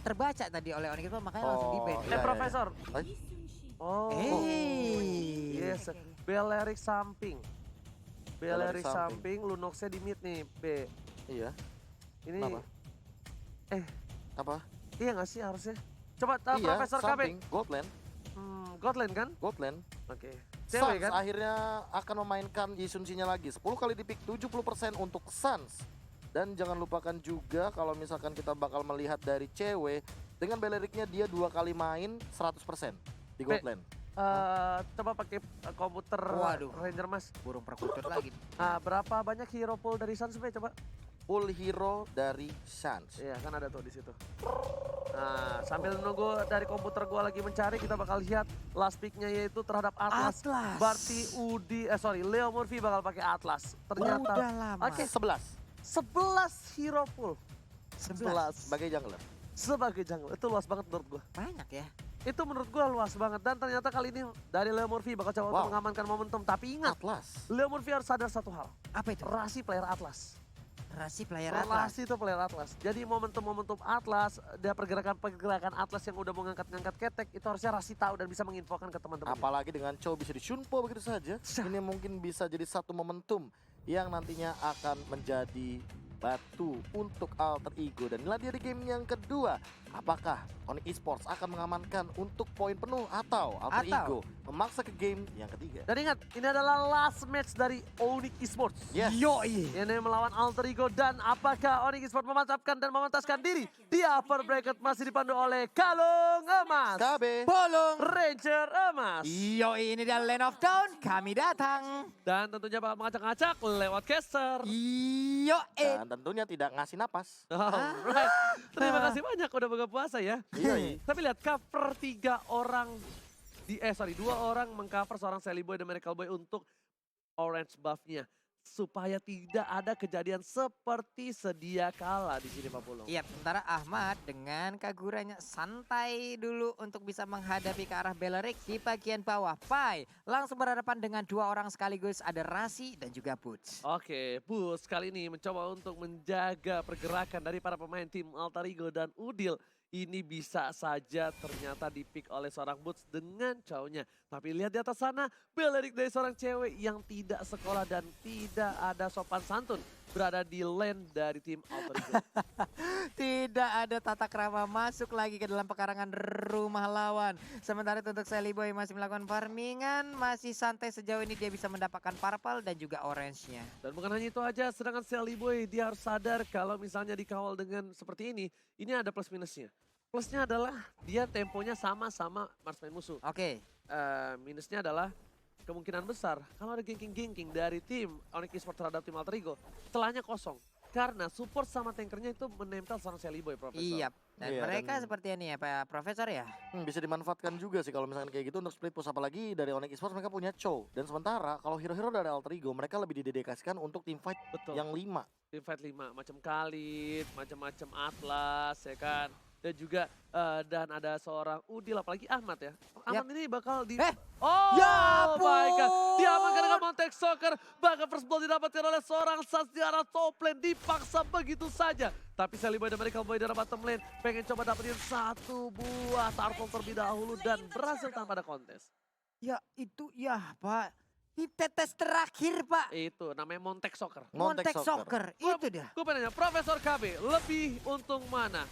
terbaca tadi oleh Onyx Esports makanya langsung di-ban. iya, iya. Profesor. Eh, Oh. Yes. Balearic samping. Balearic Balearic samping. samping, Lunoxnya di mid nih, B. Iya. Ini Kenapa? Apa? iya nggak sih harusnya? Coba Iya, Profesor KB. samping, Goldland. Godland kan? Goldland. Oke. Suns Cewek kan? akhirnya akan memainkan Yisun-nya lagi. 10 kali di pick, 70% untuk Suns. Dan jangan lupakan juga kalau misalkan kita bakal melihat dari cewek, dengan Belericnya dia 2 kali main 100% di Goldland. Coba pakai komputer Waduh. Ranger Mas. Burung perkutut lagi. Berapa banyak hero pool dari Suns B coba? Full hero dari Suns. Iya kan ada tuh di situ. Nah, sambil nunggu dari komputer gua lagi mencari, kita bakal lihat last pick-nya yaitu terhadap Atlas. Berarti Leo Murphy bakal pakai Atlas. Ternyata Udah lama. Oke. 11 11 hero pool. 11 sebagai jungler. sebagai jungle. Itu luas banget menurut gua. Banyak ya. Itu menurut gua luas banget, dan ternyata kali ini dari Leo Murphy bakal coba untuk mengamankan momentum. Tapi ingat, Atlas. Leo Murphy harus sadar satu hal. Apa itu? Rasi player Atlas. Rasi player Atlas. Rasi itu player Atlas. Jadi momentum-momentum Atlas, dia pergerakan Atlas yang udah mau ngangkat-ngangkat ketek, itu harusnya Rasi tahu dan bisa menginfokan ke teman-teman. Apalagi dengan Chow bisa disunpo begitu saja. Ini mungkin bisa jadi satu momentum yang nantinya akan menjadi batu untuk alter ego. Dan inilah dia di game yang kedua. Apakah Onyx Esports akan mengamankan untuk poin penuh atau alter ego memaksa ke game yang ketiga? Dan ingat, ini adalah last match dari Onyx Esports. Yes. Yoi. Ini melawan alter ego, dan apakah Onyx Esports memantapkan dan memantaskan diri di upper bracket masih dipandu oleh Kalung Emas, KB. Bolong. Ranger Emas. Yoi, ini dia Land of Dawn, kami datang. Dan tentunya bakal mengacak-ngacak lewat caster. Yoi. Dan tentunya tidak ngasih napas. Alright. Terima kasih banyak udah buka puasa ya. Iya. Tapi lihat cover 2 orang mengcover seorang Sally Boy dan Miracle Boy untuk orange buff-nya. Supaya tidak ada kejadian seperti sedia kala di sini Pak Pulung. Iya, sementara Ahmad dengan Kaguranya santai dulu untuk bisa menghadapi ke arah Balearic di bagian bawah. Pai langsung berhadapan dengan 2 orang sekaligus, ada Rasi dan juga Boots. Oke, Bus kali ini mencoba untuk menjaga pergerakan dari para pemain tim Alter Ego dan Udil. Ini bisa saja ternyata di-pick oleh seorang Boots dengan cowoknya. Tapi lihat di atas sana, Balearic dari seorang cewek yang tidak sekolah dan tidak ada sopan santun. Berada di lane dari tim Alter Ego. Tidak ada tata krama masuk lagi ke dalam pekarangan rumah lawan. Sementara itu untuk Sally Boy masih melakukan farmingan, masih santai sejauh ini dia bisa mendapatkan purple dan juga orange-nya. Dan bukan hanya itu aja, sedangkan Sally Boy dia harus sadar kalau misalnya dikawal dengan seperti ini ada plus minusnya. Plusnya adalah dia temponya sama-sama marksman musuh. Oke. Minusnya adalah kemungkinan besar kalau ada ganking-ganking dari tim Onyx Esports terhadap tim Alter Ego, celahnya kosong. Karena support sama tankernya itu menempel sama Sally Boy, Profesor. Iya. Dan Iya, mereka dan- seperti ini ya Pak Profesor ya. Bisa dimanfaatkan juga sih kalau misalkan kayak gitu untuk split push, apalagi dari Onyx Esports mereka punya Chow. Dan sementara kalau hero-hero dari Alter Ego mereka lebih didedikasikan untuk team fight Betul. yang 5. Tim fight 5, macam Khalid, macam-macam Atlas, ya kan. Dan juga dan ada seorang Udil, apalagi Ahmad ya. Ahmad ini bakal di... Oh Ya my god, ampun. diamankan dengan Montek Soccer. Bahkan first blood didapatkan oleh seorang Suns di arah top lane. Dipaksa begitu saja. Tapi Sally Boy dan Miracle Boy dari bottom lane pengen coba dapetin 1 buah turtle terlebih dahulu dan berhasil tanpa ada kontes. Ya itu ya Pak. Ini tetes terakhir Pak. Itu namanya Montek Soccer. Montek Soccer. Itu dia. Gue pengen nanya, Profesor KB lebih untung mana?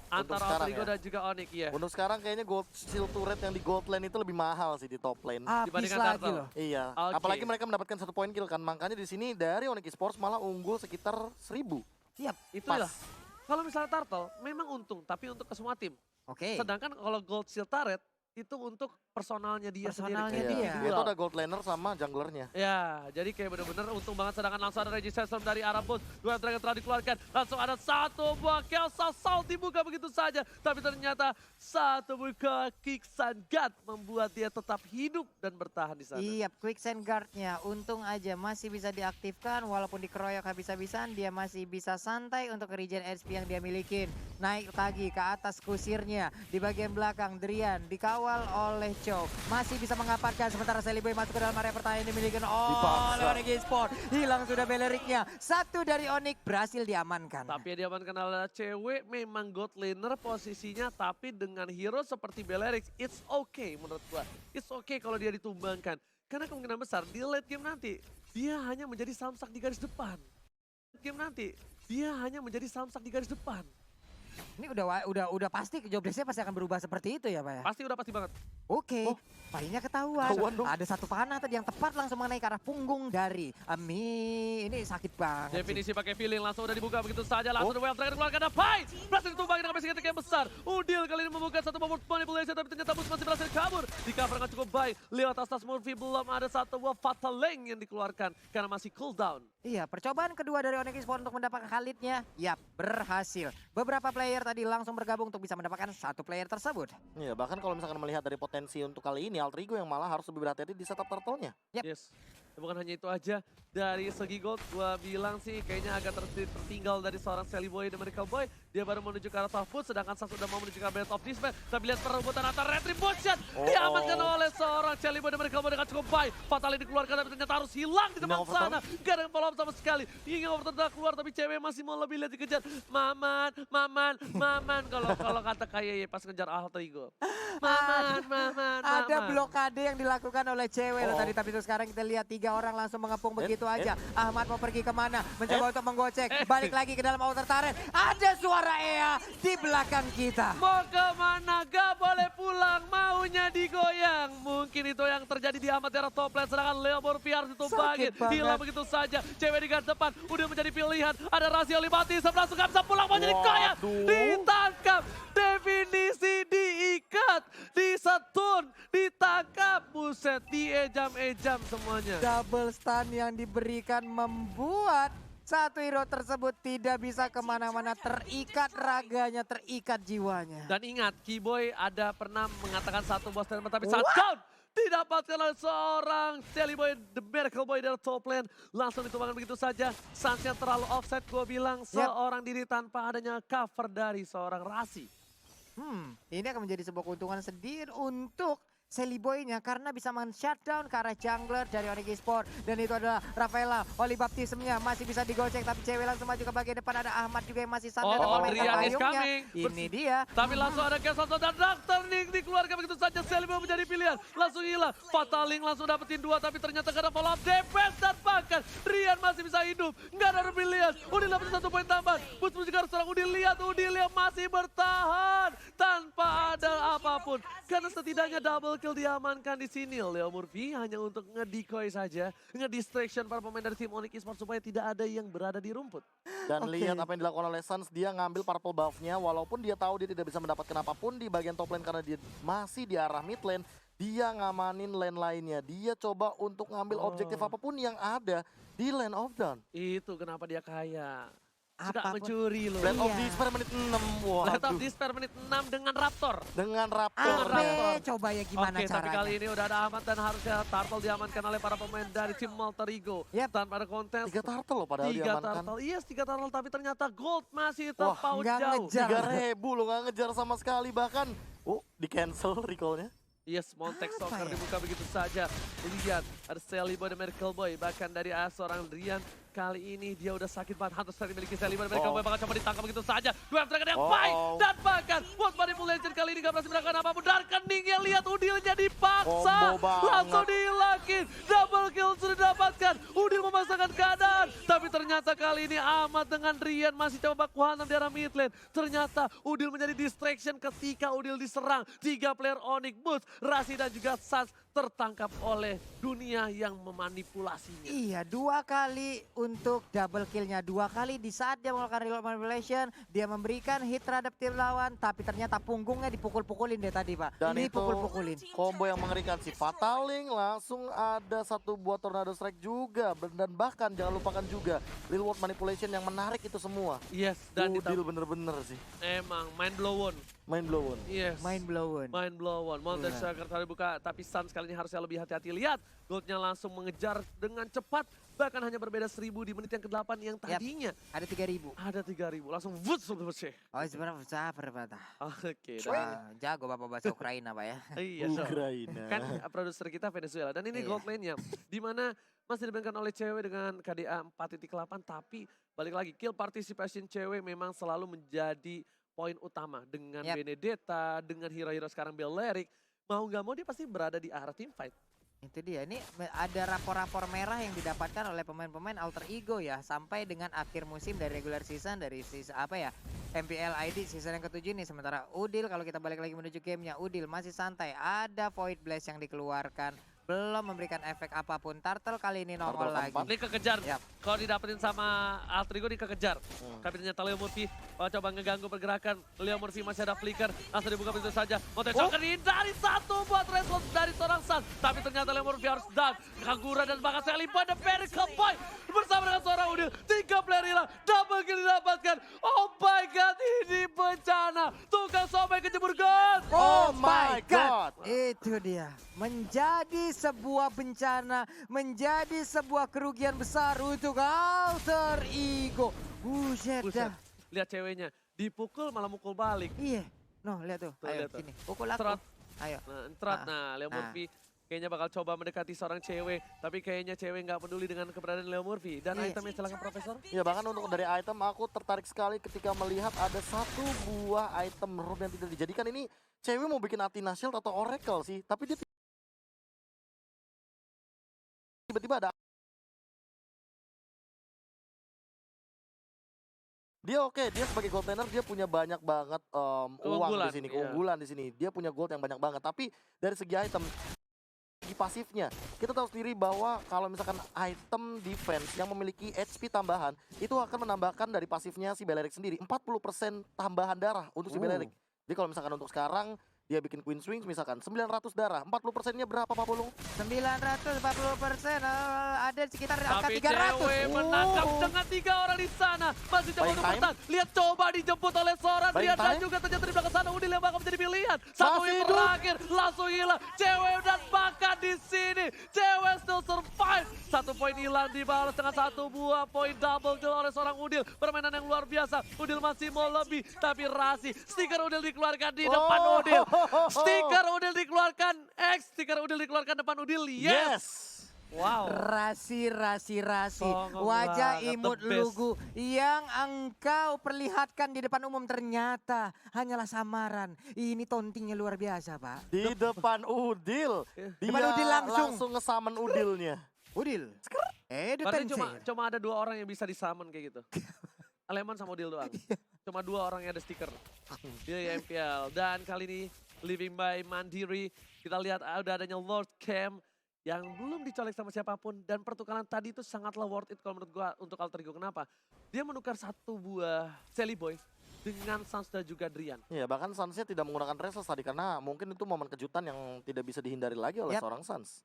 Untuk Antara sekarang Alter Ego ya? dan juga Onyx ya. Untuk sekarang kayaknya gold shield turret yang di gold lane itu lebih mahal sih di top lane. Habis Dibandingkan lagi Turtle. loh. Iya, Oke. apalagi mereka mendapatkan 1 poin kill kan. Makanya di sini dari Onyx Esports malah unggul sekitar 1000. Siap. Itulah. Kalau misalnya Turtle memang untung, tapi untuk ke semua tim. Oke. Sedangkan kalau Gold Shield Turret itu untuk personalnya dia Personalnya sendiri. dia. Itu ada gold laner sama junglernya. Ya, jadi kayak bener-bener untung banget, sedangkan langsung ada Registration dari arah bot. 2 Dragon telah dikeluarkan, langsung ada 1 buah Kelsa Salt dibuka begitu saja. Tapi ternyata 1 buah Kicksan God membuat dia tetap hidup dan bertahan di sana. Iya, quicksand guard-nya untung aja masih bisa diaktifkan walaupun dikeroyok habis-habisan dia masih bisa santai untuk regen HP yang dia milikin. Naik lagi ke atas kusirnya di bagian belakang Drian dikawal awal oleh Chow. Masih bisa mengamankan sementara Celiboy masuk ke dalam area pertahanan yang dimiliki oleh Dipaksa. Onyx Esports. Hilang sudah Beleriknya. Satu dari Onyx berhasil diamankan. Tapi yang diamankan adalah cewek, memang god laner posisinya, tapi dengan hero seperti Belerix, it's okay menurut gua. It's okay kalau dia ditumbangkan. Karena kemungkinan besar di late game nanti, dia hanya menjadi samsak di garis depan. Game nanti, dia hanya menjadi samsak di garis depan. Ini udah pasti joblessnya pasti akan berubah seperti itu ya Pak ya? Pasti banget. Oke, Oh. paynya ketahuan. Ketahuan dong. Ada satu panah tadi yang tepat langsung mengenai ke arah punggung dari Ami. Ini sakit banget sih. Definisi pakai feeling langsung udah dibuka begitu saja. Langsung Well Dragon keluarkan ada Pai. Berhasil ditumbangin dengan basic attack yang besar. Udil kali ini membuka satu power manipulation tapi ternyata Bus masih berhasil kabur. Di cover dengan cukup baik. Lewat atas Murphy belum ada satu buah Fatal Lane yang dikeluarkan karena masih cooldown. Iya, percobaan kedua dari Onyx Esports untuk mendapatkan Khalidnya, yap, berhasil. Beberapa player tadi langsung bergabung untuk bisa mendapatkan satu player tersebut. Iya, bahkan kalau misalkan melihat dari potensi untuk kali ini, Alter Ego yang malah harus lebih berhati-hati di setup turtle-nya. Yep. Yes. Bukan hanya itu aja, dari segi gold gua bilang sih kayaknya agak tertinggal dari seorang Celiboy dan Miracle Boy. Dia baru menuju ke arah top foot, sedangkan Sang sudah mau menuju ke Blade of Despair. Tapi lihat perebutan antara Retribution, diamankan oleh seorang Celiboy dan Miracle Boy dengan cukup baik. Fatal dikeluarkan tapi ternyata harus hilang di depan Overton. sana. Gak ada yang follow up sama sekali. Hingga Overton udah keluar tapi cewek masih mau lebih lihat dikejar. Maman. Kalau kata kayak pas ngejar Alter Ego. Maman. Ada blokade yang dilakukan oleh cewek loh Oh. tadi, tapi itu sekarang kita lihat 3 orang langsung mengepung begitu aja. Ahmad mau pergi kemana? Mencoba untuk menggocek, balik lagi ke dalam outer turret. Ada suara Ea di belakang kita. Mau kemana? Gak boleh pulang, maunya digoyang. Mungkin itu yang terjadi di Ahmad Era top lane, sedangkan Leo Murphy harus ditumbangin. Sakit banget. Hilang begitu saja. Cewek di garis depan udah menjadi pilihan. Ada Razio Libati, langsung gak bisa pulang, mau jadi goyang. Waduh. Ditangkap, definisi diikat, disetun, ditangkap. Buset, diejam-ejam semuanya. Double stun yang diberikan membuat satu hero tersebut tidak bisa kemana-mana, terikat raganya, terikat jiwanya. Dan ingat, Keyboy ada pernah mengatakan satu buah statement tapi saat down didapatkan oleh seorang Celiboy, The Miracle Boy dari top lane. Langsung ditumbangkan begitu saja. Sans yang terlalu offset, gue bilang seorang diri tanpa adanya cover dari seorang Rasi. Ini akan menjadi sebuah keuntungan sendiri untuk Celiboy-nya karena bisa men-shutdown ke arah jungler dari Onyx Esports. Dan itu adalah Rafaela, Oli Baptismnya masih bisa digocek tapi cewek langsung maju ke bagian depan. Ada Ahmad juga yang masih santai dan memainkan Drian is payungnya. coming. Ini dia. Tapi langsung ada Kesonto dan Doctor Nick dikeluarkan begitu saja. Celiboy menjadi pilihan. Langsung hilang. Fataling langsung dapetin 2 tapi ternyata gak ada follow up defense dan bahkan Drian masih bisa hidup. Gak ada pilihan. Udil dapat 1 poin tambahan. Bus menuju ke arah seorang Udil. Lihat Udil yang masih bertahan tanpa ada apapun. Karena setidaknya double kill diamankan di sini. Leo Murphy hanya untuk nge-decoy saja. Nge-distraction para pemain dari tim Onyx Esports supaya tidak ada yang berada di rumput. Dan Oke. lihat apa yang dilakukan oleh Sans, dia ngambil purple buff-nya walaupun dia tahu dia tidak bisa mendapatkan apapun di bagian top lane karena dia masih di arah mid lane. Dia ngamanin lane lainnya. Dia coba untuk ngambil objektif apapun yang ada di lane of dawn. Itu kenapa dia kaya. Suka Apapun. mencuri loh. Blade of Iya. Despair menit 6. Let Waduh. of Despair menit 6 dengan Raptor. Dengan Raptor. Ape, coba ya gimana Oke, tapi caranya. kali ini udah ada Ahmad dan harusnya Turtle diamankan oleh para pemain dari tim Alter Ego. Yep. Tanpa ada kontes. 3 turtle loh padahal 3 diamankan. Turtle, yes 3 Turtle tapi ternyata Gold masih Wah, terpaut nggak jauh. ngejar. 3.000 loh, nggak ngejar sama sekali bahkan. Oh, di cancel recall-nya. Yes, Montek Apa Soccer ya? dibuka begitu saja. Lihat, ada Celiboy dan Miracle Boy. Bahkan dari seorang Rian, kali ini dia udah sakit banget. Hunter Strike dimiliki Celiboy dan Miracle Boy. Bahkan coba ditangkap begitu saja. Dua Dragon yang baik. Dan bahkan, buat manipulation kali ini gak berhasil melakukan apapun. Dan keningnya lihat Udilnya dipaksa. Combo banget. Langsung dihilangin. Double kill sudah didapatkan. Udil memasangkan keadaan. Tapi ternyata kali ini Ahmad dengan Rian masih coba baku hantam di arah mid lane. Ternyata Udil menjadi distraction ketika Udil diserang. 3 player Onyx Boots, Rasi dan juga Sans tertangkap oleh dunia yang memanipulasinya. Iya, 2 kali untuk double killnya. 2 kali di saat dia melakukan reload manipulation, dia memberikan hit terhadap tim lawan, tapi ternyata punggungnya dipukul-pukulin deh tadi, Pak. Dan Ini itu pukul-pukulin. combo yang mengerikan si Fataling, langsung ada satu buah Tornado Strike juga. Dan bahkan jangan lupakan juga Real World Manipulation yang menarik itu semua. Yes, dan Udil bener-bener sih. emang mind blown. Main blown. Yes. Mind blown. Mind blown. Mountain Iya. Striker tadi buka, tapi Sans kali ini harusnya lebih hati-hati. Lihat, Goldnya langsung mengejar dengan cepat. Bahkan hanya berbeda 1000 di menit yang ke-8 yang tadinya Ada 3.000. ada 3000. Langsung vut selesai. Oh sebenarnya berapa? Oke. Jago bapak bahasa Ukraina pak ya. Iya, so. Ukraina. Kan produser kita Venezuela. Dan ini Iya. gold lane-nya. Di mana masih dimainkan oleh cewek dengan KDA 4.8. Tapi balik lagi, kill participation cewek memang selalu menjadi poin utama. Dengan Yap. Benedetta, dengan hero-hero sekarang Balearic. Mau nggak mau dia pasti berada di arah team fight. Itu dia, ini ada rapor-rapor merah yang didapatkan oleh pemain-pemain alter ego ya. Sampai dengan akhir musim dari regular season, dari season MPL ID season yang ke-7 nih. Sementara Udil, kalau kita balik lagi menuju gamenya, Udil masih santai. Ada Void Blast yang dikeluarkan, belum memberikan efek apapun. Turtle kali ini nongol Turtle lagi. keempat. Ini kekejar. Yap. Kalau didapetin sama Alter Ego, ini kekejar. Tapi ternyata Leo Murphy coba ngeganggu pergerakan. Leo Murphy masih ada flicker. Langsung dibuka pintu saja. Mau tecokan dihindari satu buat response dari seorang Sun. Tapi ternyata Leo Murphy harus down. Kagura dan bahkan Sally pada Pericle Point. Bersama dengan seorang Udil. 3 player hilang. Double kill didapatkan. Oh my god, ini bencana. Tukang somai kejebur god. Oh my god. Itu dia. Menjadi sebuah bencana, menjadi sebuah kerugian besar untuk alter ego. Buset dah. Buset. Lihat ceweknya. Dipukul malah mukul balik. Iya. No, lihat tuh. Tuh, Ayo lihat tuh. sini. Pukul aku. Trot. Ayo. Nah, entrat. Ah. Nah, Leo Ah. Murphy kayaknya bakal coba mendekati seorang cewek. Tapi kayaknya cewek nggak peduli dengan keberadaan Leo Murphy. Dan Iya. itemnya celaka Profesor. Ya bahkan untuk dari item aku tertarik sekali ketika melihat ada satu buah item room yang tidak dijadikan. Ini cewek mau bikin Athena Shield atau Oracle sih. Tapi dia tiba-tiba ada. Dia oke, dia sebagai gold laner dia punya banyak banget uang Keunggulan, di sini, iya. keunggulan di sini. Dia punya gold yang banyak banget. Tapi dari segi item, segi pasifnya, kita tahu sendiri bahwa kalau misalkan item defense yang memiliki HP tambahan, itu akan menambahkan dari pasifnya si Balearic sendiri 40% tambahan darah untuk si Balearic. Jadi kalau misalkan untuk sekarang dia bikin Queen Swings misalkan 900 darah, 40%-nya berapa Pak Pulung? 940%, ada sekitar angka Tapi 300. cewek menangkap dengan 3 orang di sana. Masih coba Buying untuk time. bertahan. Lihat coba dijemput oleh seorang Buying Drian. Dan time. juga ternyata di belakang sana Udil yang bakal menjadi pilihan. Satu Masih hit hidup. terakhir. Langsung hilang. Cewek dan bakat di sini. Cewek still survive. 1 poin hilang dibalas dengan 1 buah poin double kill oleh seorang Udil. Permainan yang luar biasa. Udil masih mau lebih. Tapi Rasi. Stiker Udil dikeluarkan di depan Udil. Stiker Udil dikeluarkan. Stiker Udil dikeluarkan depan Udil. Yes. Wow. Rasi. Songong Wajah banget, imut the best. lugu yang engkau perlihatkan di depan umum ternyata hanyalah samaran. Ini tontingnya luar biasa, Pak. Di depan Udil. Dia Depan Udil langsung. ngesamen Udilnya. Udil. Berarti cuma ada 2 orang yang bisa disummon kayak gitu. Aleman sama Udil doang. Cuma 2 orang yang ada stiker. Dia MPL. Dan kali ini Living by Mandiri. Kita lihat udah adanya Lord Cam yang belum dicolek sama siapapun. Dan pertukaran tadi itu sangatlah worth it kalau menurut gua untuk Alter Ego. Kenapa? Dia menukar 1 buah Sally Boy dengan Sans dan juga Drian. Iya, bahkan Suns-nya tidak menggunakan Restless tadi karena mungkin itu momen kejutan yang tidak bisa dihindari lagi oleh Yap. seorang Suns.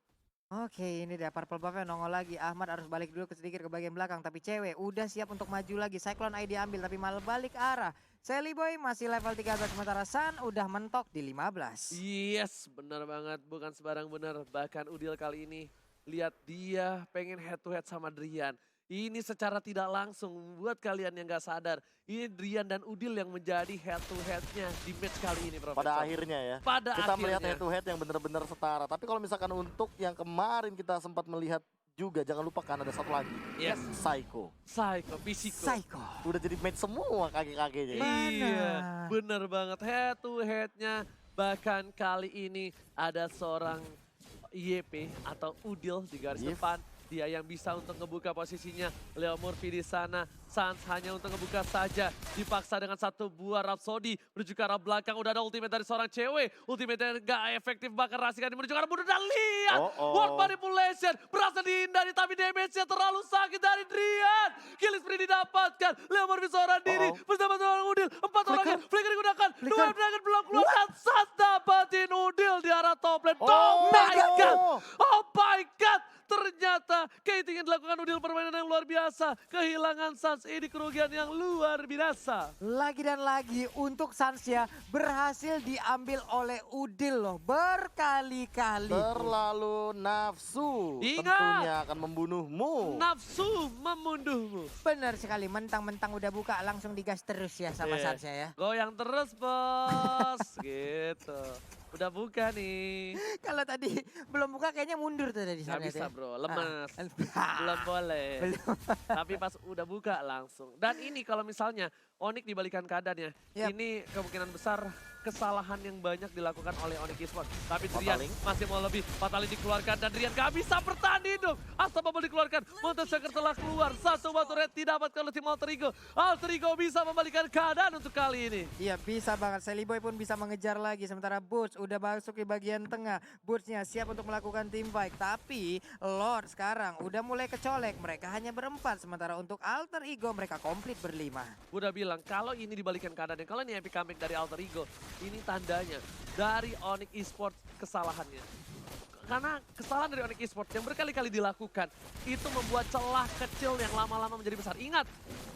Oke, ini dia purple buff-nya nongol lagi. Ahmad harus balik dulu sedikit ke bagian belakang. Tapi cewek udah siap untuk maju lagi. Cyclone ID ambil tapi malah balik arah. Sally Boy masih level 13 sementara Sun udah mentok di 15. Yes, benar banget. Bukan sembarang benar. Bahkan Udil kali ini, lihat dia pengen head to head sama Drian. Ini secara tidak langsung buat kalian yang gak sadar. Ini Drian dan Udil yang menjadi head to headnya di match kali ini, Profesor. Pada akhirnya ya. Pada Kita akhirnya. melihat head to head yang benar-benar setara. Tapi kalau misalkan untuk yang kemarin kita sempat melihat juga, jangan lupakan ada satu lagi. Yes. Psycho. Psycho, Pisiko. Psycho. Udah jadi match semua kaki-kakinya. Mana? Iya, bener banget. Head to headnya. Bahkan kali ini ada seorang YP atau Udil di garis Yes. depan. Dia yang bisa untuk ngebuka posisinya. Leo Murphy di sana. Sans hanya untuk ngebuka saja. Dipaksa dengan 1 buah Rhapsody. Menuju ke arah belakang. Udah ada ultimate dari seorang cewek. Ultimate-nya gak efektif. Bahkan Rasikan menuju ke arah bunuh. Dan lihat. World Manipulation. Berhasil dihindari. Tapi damage-nya terlalu sakit dari Drian. Kill spree didapatkan. Leo Murphy seorang diri. Bersama seorang Udil. 4 orang. Flicker digunakan. 2 Dragon belum keluar. Dan Sans dapatin Udil di arah top lane. Oh my god. Oh my god. Ternyata Kating yang dilakukan Udil permainan yang luar biasa. Kehilangan diberikan Suns ini kerugian yang luar biasa. Lagi dan lagi untuk Suns-nya berhasil diambil oleh Udil loh berkali-kali. Terlalu nafsu. Ingat. Tentunya akan membunuhmu. Nafsu memunduhmu. Benar sekali, mentang-mentang udah buka langsung digas terus ya sama Iya. Suns-nya ya. Goyang terus bos. Gitu. Udah buka nih. Kalau tadi belum buka kayaknya mundur tuh tadi Gak Suns bisa ya. bro, lemes. Ah. Belum boleh. Belum. Tapi pas udah buka langsung. Dan ini kalau misalnya Onyx dibalikan keadaannya. Yap. Ini kemungkinan besar kesalahan yang banyak dilakukan oleh Onyx Esports. Tapi Drian Fataling. masih mau lebih. Fataling dikeluarkan dan Drian gak bisa bertahan hidup. Unstoppable dikeluarkan. Montesaker telah keluar. Satu batu red didapatkan oleh tim Alter Ego. Alter Ego bisa membalikan keadaan untuk kali ini. Iya bisa banget, Sally Boy pun bisa mengejar lagi. Sementara Boots udah masuk di bagian tengah. Bootsnya siap untuk melakukan team fight. Tapi Lord sekarang udah mulai kecolek. Mereka hanya berempat. Sementara untuk Alter Ego mereka komplit berlima. Udah bilang kalau ini dibalikan keadaannya. Kalau ini epic comeback dari Alter Ego. Ini tandanya dari Onyx Esports kesalahannya. Karena kesalahan dari Onyx Esports yang berkali-kali dilakukan itu membuat celah kecil yang lama-lama menjadi besar. Ingat,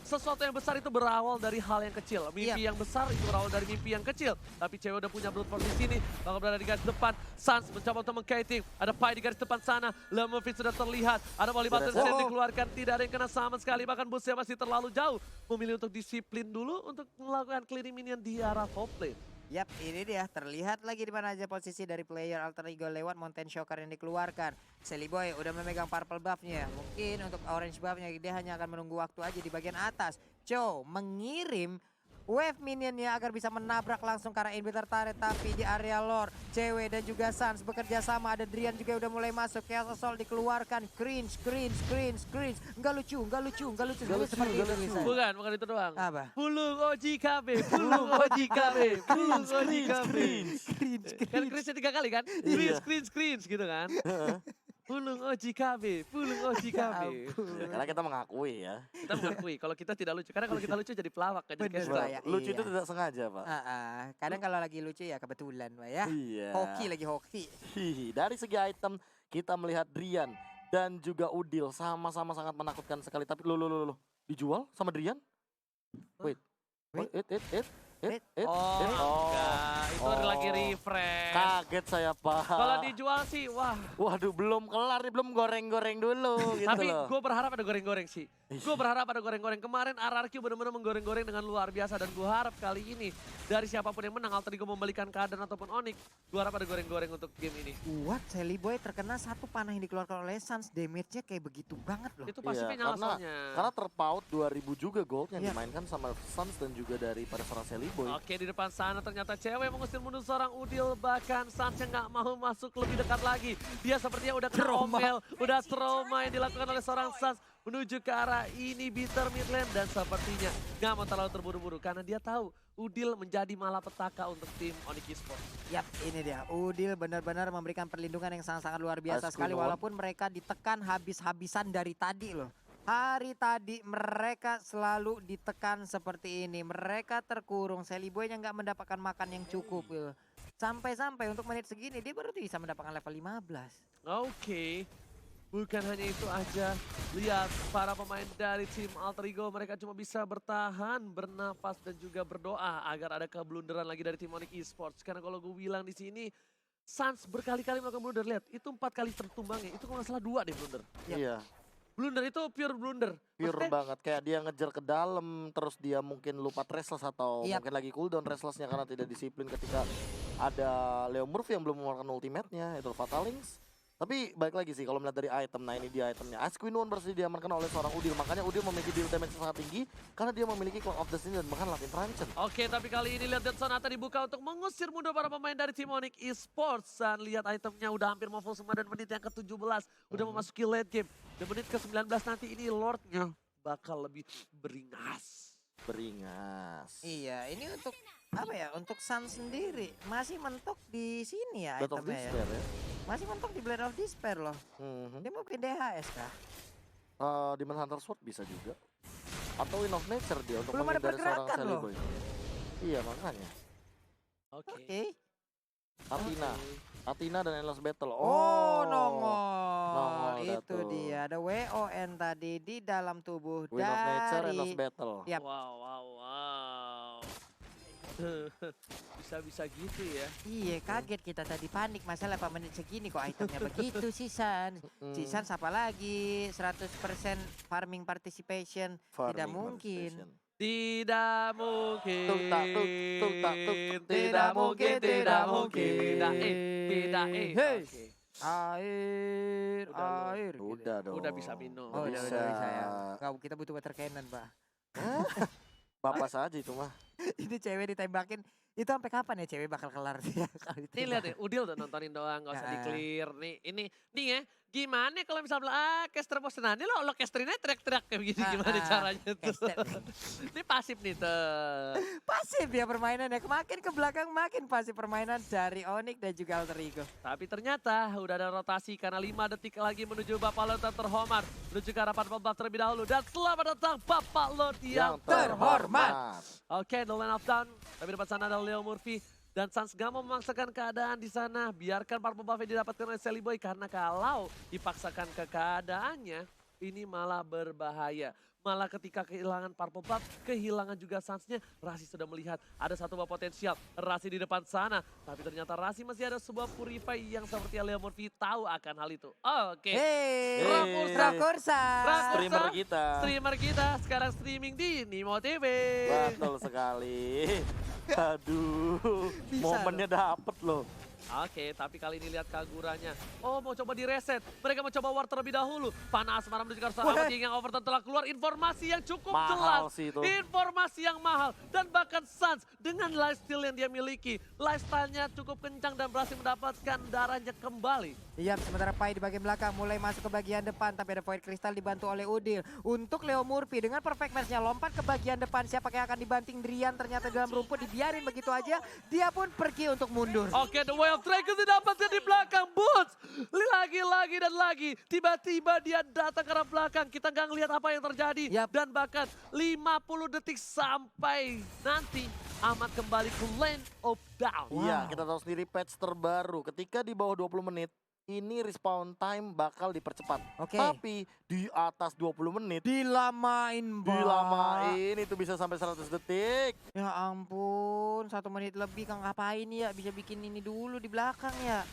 sesuatu yang besar itu berawal dari hal yang kecil. Mimpi yang besar itu berawal dari mimpi yang kecil. Tapi cewek udah punya brute force di sini. Bakal berada di garis depan. Suns mencoba untuk meng-kiting. Ada Pai di garis depan sana. Lemovit sudah terlihat. Ada volley button set dikeluarkan. Tidak ada yang kena sama sekali. Bahkan busnya masih terlalu jauh. Memilih untuk disiplin dulu untuk melakukan clearing minion di arah top lane. Yap, ini dia terlihat lagi di mana aja posisi dari player Alter Ego lewat Mountain Shocker yang dikeluarkan. Sally Boy udah memegang purple buff-nya. Mungkin untuk orange buff-nya dia hanya akan menunggu waktu aja di bagian atas. Joe mengirim wave minionnya agar bisa menabrak langsung ke arah inhibitor turret, tapi di area lore cewek dan juga Suns bekerja sama. Ada Drian juga udah mulai masuk. Chaos Assault dikeluarkan. Cringe. Enggak lucu. Seperti itu Lisa. Bukan itu doang. Apa? Pulung OJKB, pulung OJKB, pulung OJKB. Kan cringe 3 kali kan? Iya. Cringe gitu kan? Pulung OJKB, pulung OJKB. Ya, karena kita mengakui ya. Kita mengakui kalau kita tidak lucu. Karena kalau kita lucu jadi pelawak kan jadi Bener, caster. Pak, ya. Lucu Iya. itu tidak sengaja, Pak. Kadang kalau lagi lucu ya kebetulan Pak ya. Iya. Hoki. Hihi, dari segi item kita melihat Drian dan juga Udil sama-sama sangat menakutkan sekali. Tapi lo dijual sama Drian? Wait. Oh, enggak. Itu lagi refresh. Kaget saya, Pak. Kalau dijual sih, wah. Waduh, belum kelar nih, belum goreng-goreng dulu gitu Tapi loh. gue berharap ada goreng-goreng sih. Gue berharap ada goreng-goreng. Kemarin RRQ benar-benar menggoreng-goreng dengan luar biasa. Dan gue harap kali ini dari siapapun yang menang, Alter Ego membalikan keadaan ataupun Onyx, gue harap ada goreng-goreng untuk game ini. What? Sally Boy terkena satu panah yang dikeluarkan oleh Suns. Damage-nya kayak begitu banget loh. Itu pasifnya nyala soalnya. Karena terpaut 2000 juga gold yang Iya. dimainkan sama Suns dan juga dari pada seorang Sally Boy. Oke, di depan sana ternyata cewek mengusir mundur seorang Udil. Bahkan Suns yang gak mau masuk lebih dekat lagi. Dia sepertinya udah kena omel, udah trauma yang dilakukan oleh seorang Suns. Menuju ke arah inhibitor mid lane. Dan sepertinya gak mau terlalu terburu-buru. Karena dia tahu Udil menjadi malapetaka untuk tim Onyx Esports. Yap, ini dia. Udil benar-benar memberikan perlindungan yang sangat-sangat luar biasa Ice sekali. Queen Walaupun mereka ditekan habis-habisan dari tadi loh. Hari tadi mereka selalu ditekan seperti ini. Mereka terkurung. Sally Boy yang nggak mendapatkan makan yang cukup. Loh. Sampai-sampai untuk menit segini dia baru bisa mendapatkan level 15. Oke. Bukan hanya itu aja, lihat para pemain dari tim Alter Ego, mereka cuma bisa bertahan, bernapas dan juga berdoa agar ada keblunderan lagi dari tim Onyx Esports. Karena kalau gue bilang di sini, Suns berkali-kali melakukan blunder, lihat itu 4 kali tertumbangnya, itu kalau nggak salah 2 deh blunder. Iya. Blunder itu pure blunder. Pure Maksudnya, banget, kayak dia ngejar ke dalam, terus dia mungkin lupa restless atau Yap. mungkin lagi cooldown restlessnya karena tidak disiplin ketika ada Leo Murphy yang belum mengeluarkan ultimate-nya, itu Fatalinx. Tapi balik lagi sih kalau melihat dari item, nah ini dia itemnya. Ice Queen One berhasil diamankan oleh seorang Udil, makanya Udil memiliki deal damage yang sangat tinggi karena dia memiliki Cloud of Destiny dan bahkan Latin Tranchan. Oke, tapi kali ini lihat Dead Sonata dibuka untuk mengusir mundur para pemain dari tim Onyx Esports. Dan lihat itemnya udah hampir mau full semua dan menit yang ke-17 udah memasuki late game. Dan menit ke-19 nanti ini Lordnya bakal lebih beringas. Iya, ini untuk apa ya? Untuk Suns sendiri masih mentok di sini ya Blade of itemnya ya. Despair ya. Masih mentok di Blade of Despair loh. Dia mungkin DHS kah? Demon Hunter Sword bisa juga. Atau Wind of Nature dia untuk Belum ada menghindari seorang pergerakan Sally loh. Boy. Iya makanya. Oke. Oke. Athena. Athena dan Endless Battle. Oh, nongol. Nongol dah Itu tuh. dia. Ada WON tadi di dalam tubuh Wheel of Nature, dari Endless Battle. Yap. Wow. Bisa-bisa gitu ya. Iya, kaget kita tadi panik masalah 8 menit segini kok itemnya begitu sih San. Si Sans apa lagi 100% farming participation. Tidak mungkin. Tidak mungkin. Tuk tak tuk, tuk tak tuk, Tidak mungkin, tidak mungkin. Tidak. Hey. Oke. Air, Udah, air. Udah dong. Udah bisa minum. Oh, udah Bisa. bisa ya. Kau kita butuh water cannon, Pak. Bapak saja itu mah. Ini cewek ditembakin. Itu sampai kapan ya cewek bakal kelar dia kalau Nih ditembak? lihat deh, Udil tuh nontonin doang, gak usah Nah. di clear. Nih ya, gimana kalau misalnya caster bosenan, ini lo casterinnya teriak-teriak kayak begini, gimana caranya tuh. Caster. Ini pasif nih tuh. Pasif ya permainannya. Makin ke belakang makin pasif permainan dari Onyx dan juga Alter Ego. Tapi ternyata udah ada rotasi karena 5 detik lagi menuju Bapak Lot yang terhormat. Menuju ke arah 14 terlebih dahulu. Dan selamat datang Bapak Lot yang terhormat. Oke, the line of down. Tapi depan sana ada Leo Murphy. Dan Sans gak mau memaksakan keadaan di sana. Biarkan purple buff yang didapatkan oleh Sally Boy. Karena kalau dipaksakan ke keadaannya, ini malah berbahaya. Malah ketika kehilangan purple buff, kehilangan juga Sans-nya. Rasi sudah melihat ada satu buah potensial. Rasi di depan sana. Tapi ternyata Rasi masih ada sebuah Purify yang seperti Leo Murphy tahu akan hal itu. Oke. Hey, Rakursa. Rakursa. Streamer kita. Streamer kita sekarang streaming di Nimo TV. Betul sekali. Aduh, Bisa momennya dapet loh. Oke, tapi kali ini lihat Kaguranya. Oh, mau coba direset. Mereka mau coba war terlebih dahulu. Panas marah menuju ke arah King yang Overton telah keluar. Informasi yang cukup Mahal jelas. sih itu. Informasi yang mahal. Dan bahkan Sans dengan lifestyle yang dia miliki. Lifestyle-nya cukup kencang dan berhasil mendapatkan darahnya kembali. Iya, sementara Pai di bagian belakang mulai masuk ke bagian depan. Tapi ada Void Crystal dibantu oleh Udil. Untuk Leo Murphy dengan perfect match-nya lompat ke bagian depan. Siapa yang akan dibanting Drian ternyata dalam rumput dibiarin begitu aja. Dia pun pergi untuk mundur. Oke, the Way of Dragon didapatkan di belakang Boots. Lagi dan lagi. Tiba-tiba dia datang ke arah belakang. Kita nggak ngelihat apa yang terjadi. Yap. Dan bahkan 50 detik sampai nanti Ahmad kembali ke Land of Down. Iya, Wow. kita tahu sendiri patch terbaru. Ketika di bawah 20 menit, ini respawn time bakal dipercepat. Oke. Tapi di atas 20 menit, Dilamain, Mbak. dilamain itu bisa sampai 100 detik. Ya ampun, 1 menit lebih Kang ngapain ya? Bisa bikin ini dulu di belakang ya.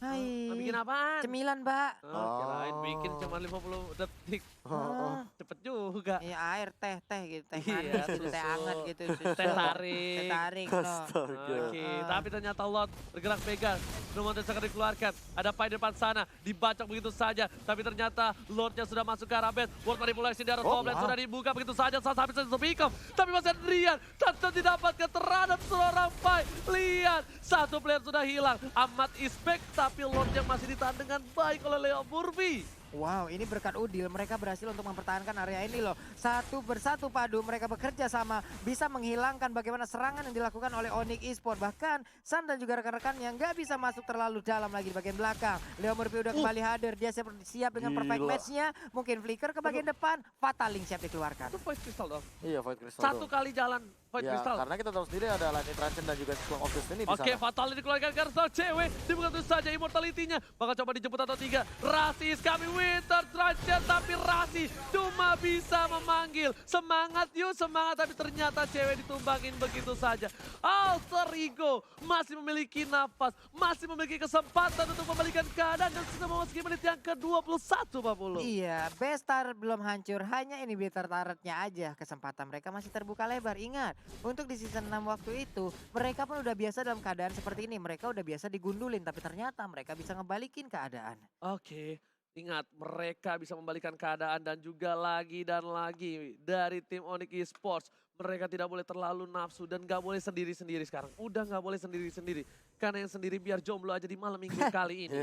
Hai. Bikin apaan? Cemilan, Mbak. Oh, kirain bikin cuma 50 detik. Ah. Cepet juga. Iya air teh gitu, teh Iya, manis, teh susu. hangat gitu, susu. Teh tarik. Teh tarik, no. Astaga. Oke, tapi ternyata Lot bergerak Vegas. Nomor segera dikeluarkan. Ada Pai di depan sana. Dibacok begitu saja. Tapi ternyata Lordnya sudah masuk ke arah base. World manipulasi dari Goblin sudah dibuka begitu saja. Saat habis itu Bicom. Tapi masih ada Rian. Tentu didapatkan terhadap seorang Pai. Lihat, satu player sudah hilang. Ahmad is back. Tapi Lordnya masih ditahan dengan baik oleh Leo Murphy. Wow, ini berkat Udil mereka berhasil untuk mempertahankan area ini loh. Satu bersatu padu mereka bekerja sama bisa menghilangkan bagaimana serangan yang dilakukan oleh Onyx Esports. Bahkan San dan juga rekan-rekannya nggak bisa masuk terlalu dalam lagi di bagian belakang. Leo Murphy udah kembali hadir, dia siap dengan perfect Gila. match-nya. Mungkin flicker ke bagian depan, Fataling siap dikeluarkan. Itu Voice Crystal dong. Iya, Void Crystal. Satu dong. kali jalan Void Ya, Crystal. karena kita tahu sendiri ada Lightning Transcend dan juga Clone of Destiny di Oke, sana. Fatal dikeluarkan karena cewek. Dibuka terus saja immortality-nya. Bakal coba dijemput atau tiga. Rasi is coming, Winter Transfer. Tapi Rasi cuma bisa memanggil. Semangat yuk, semangat. Tapi ternyata cewek ditumbangin begitu saja. Alter Ego masih memiliki nafas. Masih memiliki kesempatan untuk membalikan keadaan. Dan sudah memasuki menit yang ke-21, Pak Pulu. Iya, Bestar belum hancur, hanya ini bitter turretnya aja. Kesempatan mereka masih terbuka lebar. Ingat, untuk di season 6 waktu itu, mereka pun udah biasa dalam keadaan seperti ini. Mereka udah biasa digundulin, tapi ternyata mereka bisa ngebalikin keadaan. Oke, ingat mereka bisa membalikan keadaan dan juga lagi dan lagi dari tim Onyx Esports. Mereka tidak boleh terlalu nafsu dan gak boleh sendiri-sendiri sekarang. Udah gak boleh sendiri-sendiri. Karena yang sendiri biar jomblo aja di malam minggu kali ini.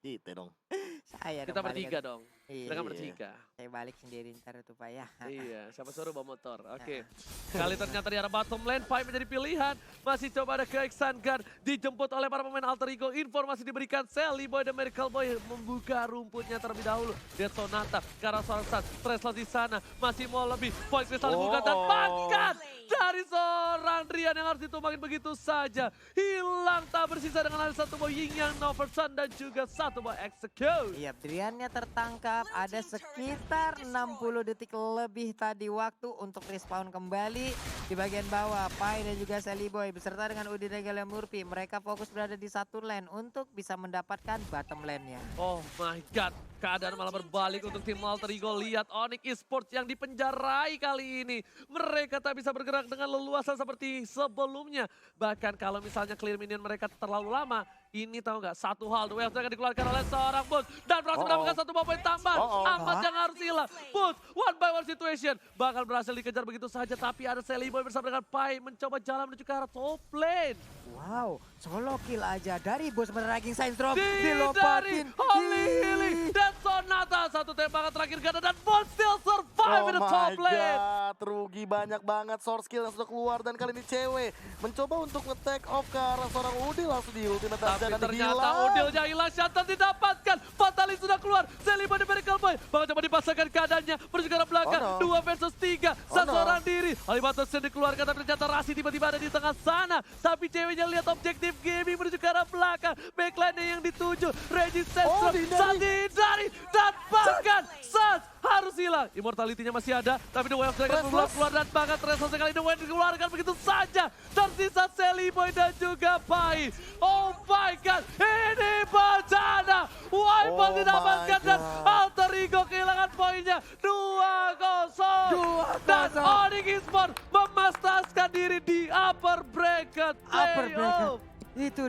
Gitu dong. Saya Kita dong paling bertiga dong. Mereka Iya. bertiga. Saya balik sendiri ntar tuh Pak ya. Iya, siapa suruh bawa motor. Oke. Kali ternyata di arah bottom lane, Pai menjadi pilihan. Masih coba ada Kexan Gun. Dijemput oleh para pemain Alter Ego. Informasi diberikan Sally Boy dan Miracle Boy membuka rumputnya terlebih dahulu. Lihat Sonata ke arah seorang Sun. Tresla di sana. Masih mau lebih. Point Crystal dibuka dan makan dari seorang Rian yang harus ditumbangin begitu saja. Hilang tak bersisa dengan ada satu boy Ying Yang, Noverson dan juga satu boy Execute. Iya, Driannya tertangkap. Ada sekitar 60 detik lebih tadi waktu untuk respawn kembali di bagian bawah. Pai dan juga Sally Boy beserta dengan Udi Regalia Murphy. Mereka fokus berada di satu lane untuk bisa mendapatkan bottom lane-nya. Oh my god, keadaan malah berbalik untuk tim Alter Ego. Lihat Onyx Esports yang dipenjarai kali ini. Mereka tak bisa bergerak dengan leluasa seperti sebelumnya. Bahkan kalau misalnya clear minion mereka terlalu lama, ini tahu nggak, satu hal, duel akan dikeluarkan oleh seorang Boots dan berhasil mendapatkan satu poin tambahan. Amat yang harus hilang. Boots, one by one situation. Bakal berhasil dikejar begitu saja, tapi ada Sally Boy bersama dengan Pai mencoba jalan menuju ke arah top lane. Wow, solo kill aja dari bos meneraging Science Drop. Dari Dilompatin. Holy Hilly dan Sonata. Satu tembakan terakhir ganda dan Boots still survive in the top lane. God, rugi banyak banget source skill yang sudah keluar dan kali ini cewek mencoba untuk nge-take off ke arah seorang Udil langsung di ultimate Tapi dan ternyata Udilnya hilang, Shantan didapatkan. Fatalis sudah keluar, Sally Boy dan Miracle Boy bakal coba dipasangkan keadaannya. Menuju ke arah belakang, 2 versus 3, satu orang diri. Alibatos yang dikeluarkan tapi ternyata Rasi tiba-tiba ada di tengah sana. Tapi ceweknya lihat objektif gaming menuju ke arah belakang. Backline yang dituju, Resistance saat dihindari dan bahkan Sans harus hilang. Immortality-nya masih ada, tapi The Way of Dragon belum keluar dan bahkan Tresor sekali The Way dikeluarkan begitu saja. Tersisa Sally Boy dan juga Pai. Oh my god, ini bencana. Wipeout didapatkan dan Alter Ego kehilangan poinnya 2-0. Dan Onyx Esports memastaskan diri di upper bracket Upper bracket. playoff. Itu